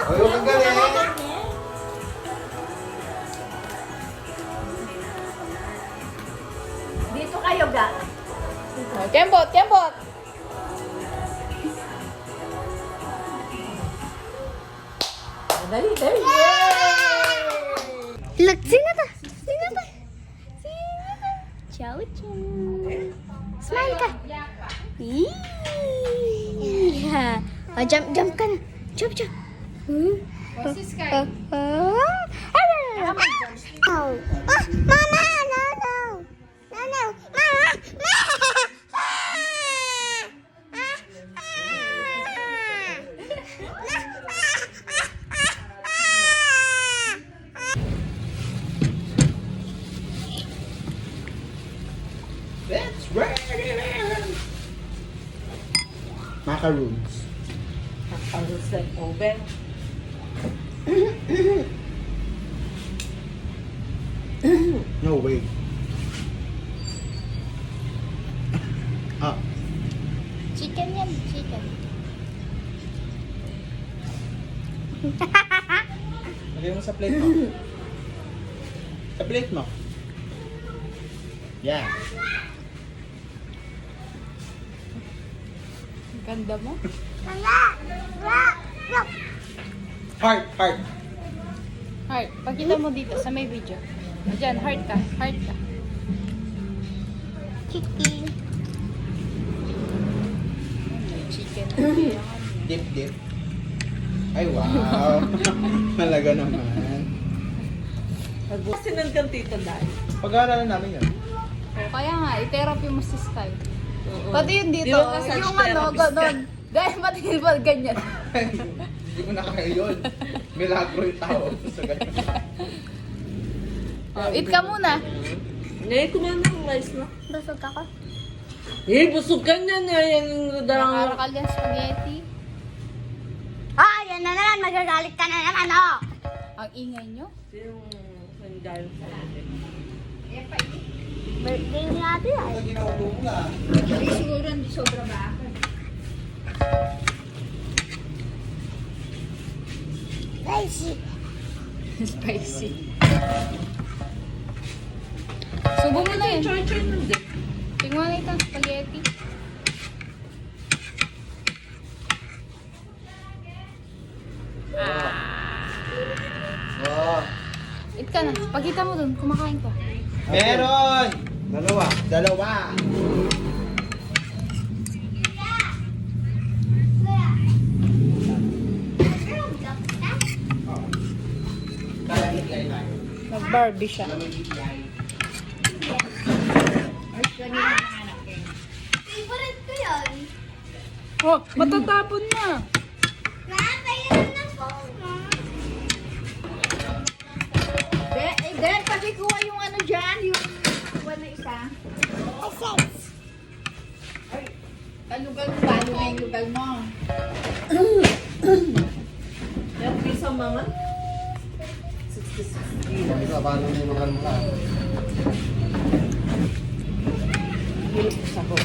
Huwag kang galing. Dito kayo, ga. Kembot, kembot. Dali, dali. Look, sino to? Sino to? Sino to? Ciao, ciao. Smile ka. Yeah. Oh, jump, jump ka na. Jump, jump. Sis Sky. Oh, mama, no, no. No, no. Mama, Let's ready. Macaroons. Ang sa oven. No way. Ah, chicken yan, chicken. lagay mo sa plate mo. Sa plate mo. Yeah. Ang ganda mo. Heart, heart. Heart. Pagkita mo dito sa may video. Diyan, heart ka. Heart ka. Chicken. May chicken. Dip, dip. Ay, wow. Malaga naman. Sinundan tito dahil. Pag-aaralan namin yun. O, kaya nga, i-therapy mo si Sky. Oo. Pati yun dito, Di ba massage yung ano, therapist ka? ganon. Dahil pati ba ganyan. Hindi ko na kaya yun. Milagro yung tao sa ganyan. Eat ka muna. Ngayon kumain ng rice na. Busog ako. Busog ka na na. Yung darang... Nakarakal yan spaghetti. Ah, yan na naman. Magagalit ka na naman, oh. Ang ingay nyo. Yung dahil sa atin. Birthday ni ate, ay. Pag ginaulo mo na. Siguro hindi sobra ba ako. Spicy. Spicy. Subo mo na yun. Choy-choy nun din. Tingnan na itong spaghetti. Oh. Eat ka na. Pagkita mo dun, kumakain ka. Meron! Dalawa. Dalawa. Nag-Barbie siya. Favorite ko yun. Oh, matatapon na. Nakakayan na phone mo. Den, pati kuha yung ano dyan. Yung kuha na isa. Talugal mo ba? Ano na yung lugal mo? Yung piso mama? 66. Paano yung lugar mo na? Hilip sa ko.